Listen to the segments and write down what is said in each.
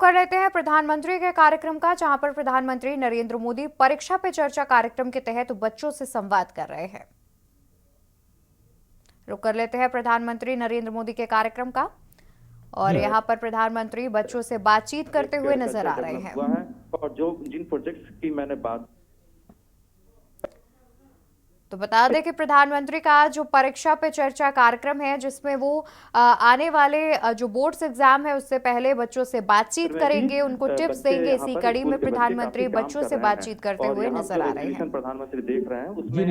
कर लेते हैं प्रधानमंत्री के कार्यक्रम का, जहां पर प्रधानमंत्री नरेंद्र मोदी परीक्षा पे चर्चा कार्यक्रम के तहत बच्चों से संवाद कर रहे हैं। रुक कर लेते हैं प्रधानमंत्री नरेंद्र मोदी के कार्यक्रम का, और यहां पर प्रधानमंत्री बच्चों से बातचीत करते हुए नजर आ रहे हैं। हुआ है और जो जिन प्रोजेक्ट्स की मैंने बात तो बता दें कि प्रधानमंत्री का जो परीक्षा पे चर्चा कार्यक्रम है, जिसमें वो आने वाले जो बोर्ड्स एग्जाम है उससे पहले बच्चों से बातचीत करेंगे, उनको टिप्स बच्चे देंगे। यहाँ इसी पर कड़ी स्कूल में के बच्चे प्रधानमंत्री काफी काम बच्चों कर से रहे हैं बातचीत करते और हुए यहाँ नजर जो आ रहे हैं। एग्जीबिशन प्रधानमंत्री देख रहे हैं उसमें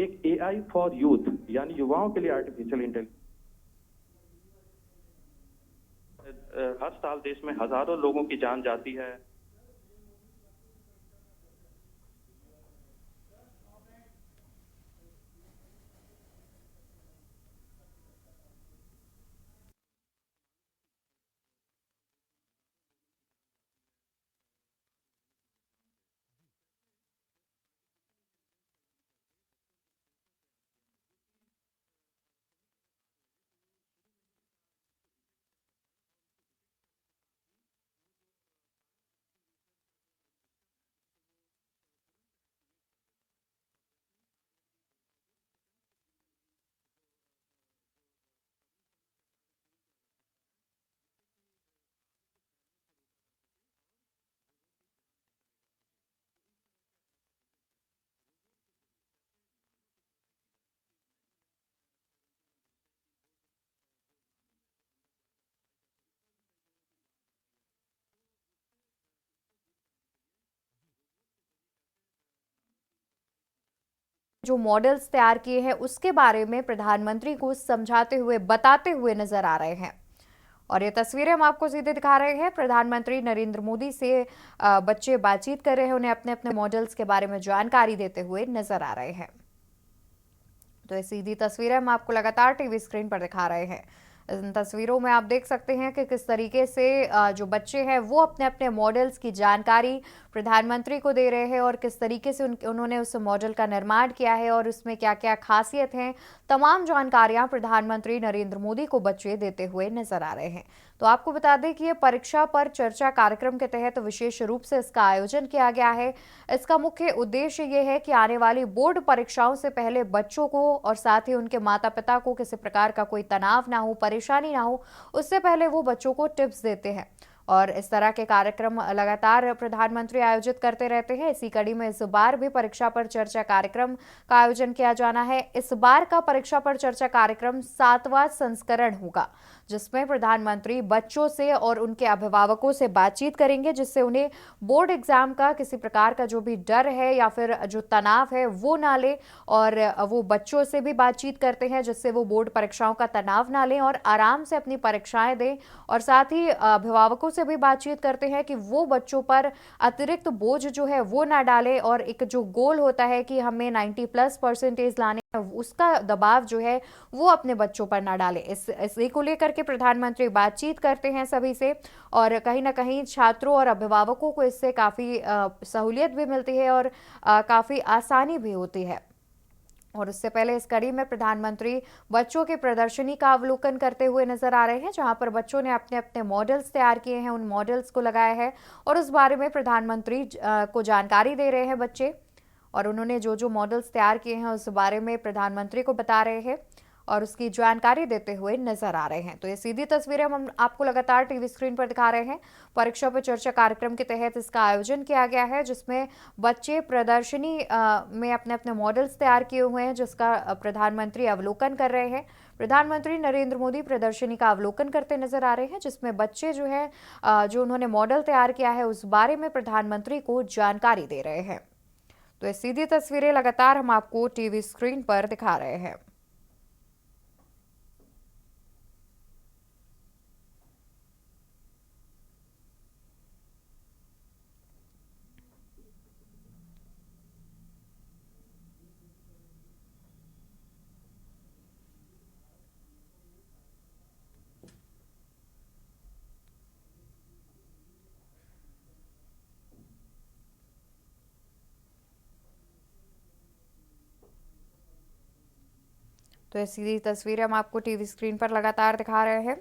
एक एआई फॉर यूथ यानी युवाओं के लिए आर्टिफिशियल इंटेलिजेंस। हर साल देश में हजारों लोगों की जान जाती है। जो मॉडल्स तैयार किए हैं उसके बारे में प्रधानमंत्री को समझाते हुए, बताते हुए नजर आ रहे हैं। और ये तस्वीरें हम आपको सीधे दिखा रहे हैं। प्रधानमंत्री नरेंद्र मोदी से बच्चे बातचीत कर रहे हैं, उन्हें अपने अपने मॉडल्स के बारे में जानकारी देते हुए नजर आ रहे हैं। तो ये सीधी तस्वीरें हम आपको लगातार टीवी स्क्रीन पर दिखा रहे हैं। इन तस्वीरों में आप देख सकते हैं कि किस तरीके से जो बच्चे हैं वो अपने अपने मॉडल्स की जानकारी प्रधानमंत्री को दे रहे हैं, और किस तरीके से उन्होंने उस मॉडल का निर्माण किया है और उसमें क्या क्या खासियत है, तमाम जानकारियां प्रधानमंत्री नरेंद्र मोदी को बच्चे देते हुए नजर आ रहे हैं। तो आपको बता दें कि ये परीक्षा पर चर्चा कार्यक्रम के तहत विशेष रूप से इसका आयोजन किया गया है। इसका मुख्य उद्देश्य ये है कि आने वाली बोर्ड परीक्षाओं से पहले बच्चों को और साथ ही उनके माता पिता को किसी प्रकार का कोई तनाव ना हो, परेशानी ना हो, उससे पहले वो बच्चों को टिप्स देते हैं। और इस तरह के कार्यक्रम लगातार प्रधानमंत्री आयोजित करते रहते हैं। इसी कड़ी में इस बार भी परीक्षा पर चर्चा कार्यक्रम का आयोजन किया जाना है। इस बार का परीक्षा पर चर्चा कार्यक्रम 7वां संस्करण होगा, जिसमें प्रधानमंत्री बच्चों से और उनके अभिभावकों से बातचीत करेंगे, जिससे उन्हें बोर्ड एग्जाम का किसी प्रकार का जो भी डर है या फिर जो तनाव है वो ना ले, और वो बच्चों से भी बातचीत करते हैं जिससे वो बोर्ड परीक्षाओं का तनाव ना लें और आराम से अपनी परीक्षाएं दें। और साथ ही अभिभावकों से भी बातचीत करते हैं कि वो बच्चों पर अतिरिक्त बोझ जो है वो ना डाले, और एक जो गोल होता है कि हमें 90+ % लाने, उसका दबाव जो है वो अपने बच्चों पर ना डाले। इसी को लेकर के प्रधानमंत्री बातचीत करते हैं सभी से, और कहीं ना कहीं छात्रों और अभिभावकों को इससे काफी सहूलियत भी मिलती है और काफी आसानी भी होती है। और उससे पहले इस कड़ी में प्रधानमंत्री बच्चों की प्रदर्शनी का अवलोकन करते हुए नजर आ रहे हैं, जहां पर बच्चों ने अपने अपने मॉडल्स तैयार किए हैं, उन मॉडल्स को लगाया है और उस बारे में प्रधानमंत्री को जानकारी दे रहे हैं बच्चे। और उन्होंने जो जो मॉडल्स तैयार किए हैं उस बारे में प्रधानमंत्री को बता रहे हैं और उसकी जानकारी देते हुए नजर आ रहे हैं। तो ये सीधी तस्वीरें हम आपको लगातार टीवी स्क्रीन पर दिखा रहे हैं। परीक्षा पे चर्चा कार्यक्रम के तहत इसका आयोजन किया गया है, जिसमें बच्चे प्रदर्शनी में अपने अपने मॉडल्स तैयार किए हुए हैं, जिसका प्रधानमंत्री अवलोकन कर रहे हैं। प्रधानमंत्री नरेंद्र मोदी प्रदर्शनी का अवलोकन करते नजर आ रहे हैं, जिसमें बच्चे जो है जो उन्होंने मॉडल तैयार किया है उस बारे में प्रधानमंत्री को जानकारी दे रहे हैं। तो ये सीधी तस्वीरें लगातार हम आपको टीवी स्क्रीन पर दिखा रहे हैं। तो ये सीधी तस्वीरें हम आपको टीवी स्क्रीन पर लगातार दिखा रहे हैं।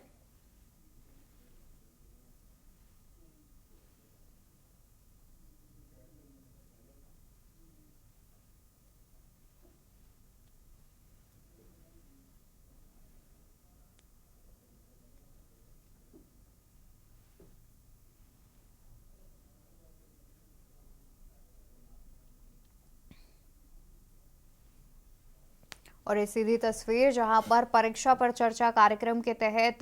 और ये सीधी तस्वीर जहां पर परीक्षा पर चर्चा कार्यक्रम के तहत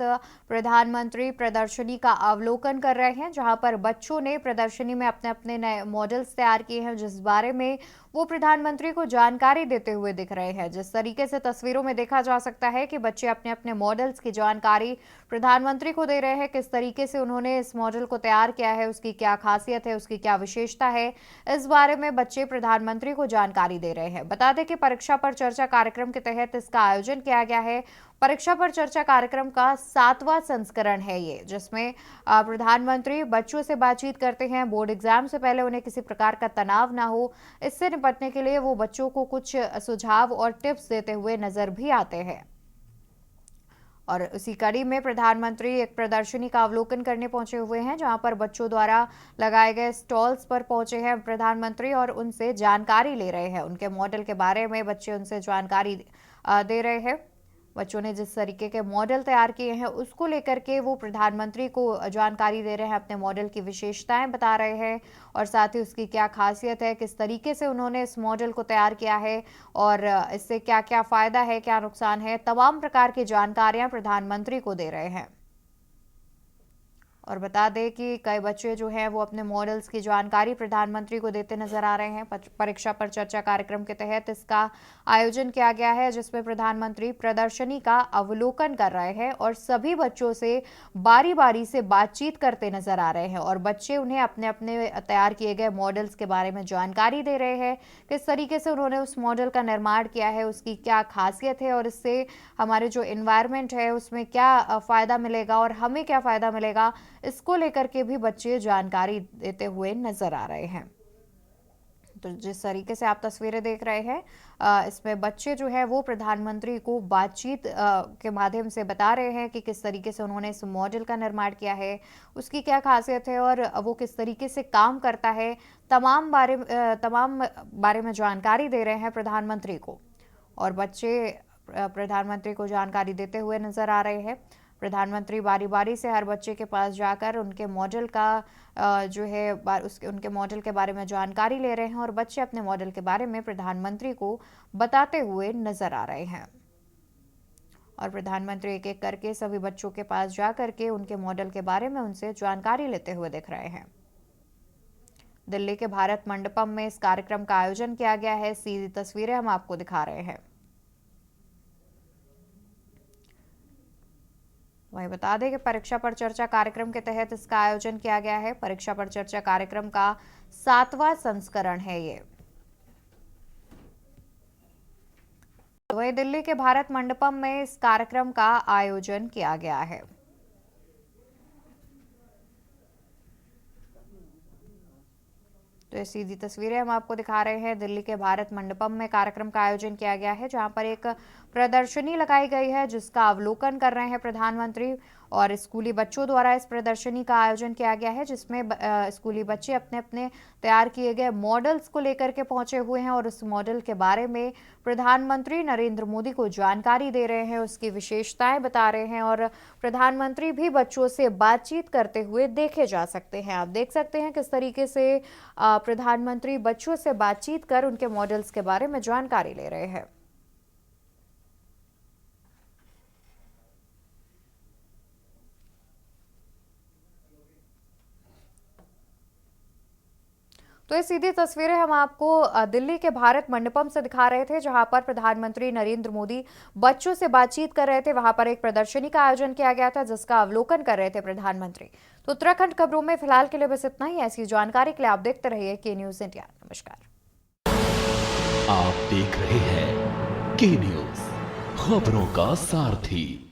प्रधानमंत्री प्रदर्शनी का अवलोकन कर रहे हैं, जहां पर बच्चों ने प्रदर्शनी में अपने अपने नए मॉडल्स तैयार किए हैं, जिस बारे में वो प्रधानमंत्री को जानकारी देते हुए दिख रहे हैं। जिस तरीके से तस्वीरों में देखा जा सकता है कि बच्चे अपने अपने मॉडल्स की जानकारी प्रधानमंत्री को दे रहे हैं, किस तरीके से उन्होंने इस मॉडल को तैयार किया है, उसकी क्या खासियत है, उसकी क्या विशेषता है, इस बारे में बच्चे प्रधानमंत्री को जानकारी दे रहे हैं। बता दें कि परीक्षा पर चर्चा कार्यक्रम के तहत इसका आयोजन किया गया है। परीक्षा पर चर्चा कार्यक्रम का 7वां संस्करण है ये, जिसमें प्रधानमंत्री बच्चों से बातचीत करते हैं। बोर्ड एग्जाम से पहले उन्हें किसी प्रकार का तनाव ना हो, इससे निपटने के लिए वो बच्चों को कुछ सुझाव और टिप्स देते हुए नजर भी आते हैं। और उसी कड़ी में प्रधानमंत्री एक प्रदर्शनी का अवलोकन करने पहुंचे हुए हैं, जहां पर बच्चों द्वारा लगाए गए स्टॉल्स पर पहुंचे हैं प्रधानमंत्री और उनसे जानकारी ले रहे हैं। उनके मॉडल के बारे में बच्चे उनसे जानकारी दे रहे हैं। बच्चों ने जिस तरीके के मॉडल तैयार किए हैं उसको लेकर के वो प्रधानमंत्री को जानकारी दे रहे हैं, अपने मॉडल की विशेषताएं बता रहे हैं और साथ ही उसकी क्या खासियत है, किस तरीके से उन्होंने इस मॉडल को तैयार किया है और इससे क्या क्या फायदा है, क्या नुकसान है, तमाम प्रकार की जानकारियां प्रधानमंत्री को दे रहे हैं। और बता दें कि कई बच्चे जो हैं वो अपने मॉडल्स की जानकारी प्रधानमंत्री को देते नजर आ रहे हैं। परीक्षा पर चर्चा कार्यक्रम के तहत इसका आयोजन किया गया है, जिसमें प्रधानमंत्री प्रदर्शनी का अवलोकन कर रहे हैं और सभी बच्चों से बारी बारी से बातचीत करते नजर आ रहे हैं और बच्चे उन्हें अपने अपने तैयार किए गए मॉडल्स के बारे में जानकारी दे रहे हैं, किस तरीके से उन्होंने उस मॉडल का निर्माण किया है, उसकी क्या खासियत है और इससे हमारे जो एनवायरनमेंट है उसमें क्या फायदा मिलेगा और हमें क्या फायदा मिलेगा, इसको लेकर के भी बच्चे जानकारी देते हुए नजर आ रहे हैं। तो जिस तरीके से आप तस्वीरें देख रहे हैं, इसमें बच्चे जो है वो प्रधानमंत्री को बातचीत के माध्यम से बता रहे हैं कि किस तरीके से उन्होंने इस मॉडल का निर्माण किया है, उसकी क्या खासियत है और वो किस तरीके से काम करता है, तमाम बारे में जानकारी दे रहे हैं प्रधानमंत्री को। और बच्चे प्रधानमंत्री को जानकारी देते हुए नजर आ रहे हैं। प्रधानमंत्री बारी बारी से हर बच्चे के पास जाकर उनके मॉडल का जो है उनके मॉडल के बारे में जानकारी ले रहे हैं और बच्चे अपने मॉडल के बारे में प्रधानमंत्री को बताते हुए नजर आ रहे हैं। और प्रधानमंत्री एक एक करके सभी बच्चों के पास जाकर के उनके मॉडल के बारे में उनसे जानकारी लेते हुए दिख रहे हैं। दिल्ली के भारत मंडपम में इस कार्यक्रम का आयोजन किया गया है। सीधी तस्वीरें हम आपको दिखा रहे हैं। वहीं बता दें कि परीक्षा पर चर्चा कार्यक्रम के तहत इसका आयोजन किया गया है। परीक्षा पर चर्चा कार्यक्रम का 7वां संस्करण है ये। वहीं दिल्ली के भारत मंडपम में इस कार्यक्रम का आयोजन किया गया है। तो ये सीधी तस्वीरें हम आपको दिखा रहे हैं। दिल्ली के भारत मंडपम में कार्यक्रम का आयोजन किया गया है, जहां पर एक प्रदर्शनी लगाई गई है जिसका अवलोकन कर रहे हैं प्रधानमंत्री और स्कूली बच्चों द्वारा इस प्रदर्शनी का आयोजन किया गया है, जिसमें स्कूली बच्चे अपने अपने तैयार किए गए मॉडल्स को लेकर के पहुंचे हुए हैं और उस मॉडल के बारे में प्रधानमंत्री नरेंद्र मोदी को जानकारी दे रहे हैं, उसकी विशेषताएं बता रहे हैं और प्रधानमंत्री भी बच्चों से बातचीत करते हुए देखे जा सकते हैं। आप देख सकते हैं किस तरीके से प्रधानमंत्री बच्चों से बातचीत कर उनके मॉडल्स के बारे में जानकारी ले रहे हैं। तो ये सीधी तस्वीरें हम आपको दिल्ली के भारत मंडपम से दिखा रहे थे, जहां पर प्रधानमंत्री नरेंद्र मोदी बच्चों से बातचीत कर रहे थे। वहां पर एक प्रदर्शनी का आयोजन किया गया था जिसका अवलोकन कर रहे थे प्रधानमंत्री। तो उत्तराखंड खबरों में फिलहाल के लिए बस इतना ही। ऐसी जानकारी के लिए आप देखते रहिए के न्यूज इंडिया। नमस्कार। आप देख रहे हैं के न्यूज, खबरों का सारथी।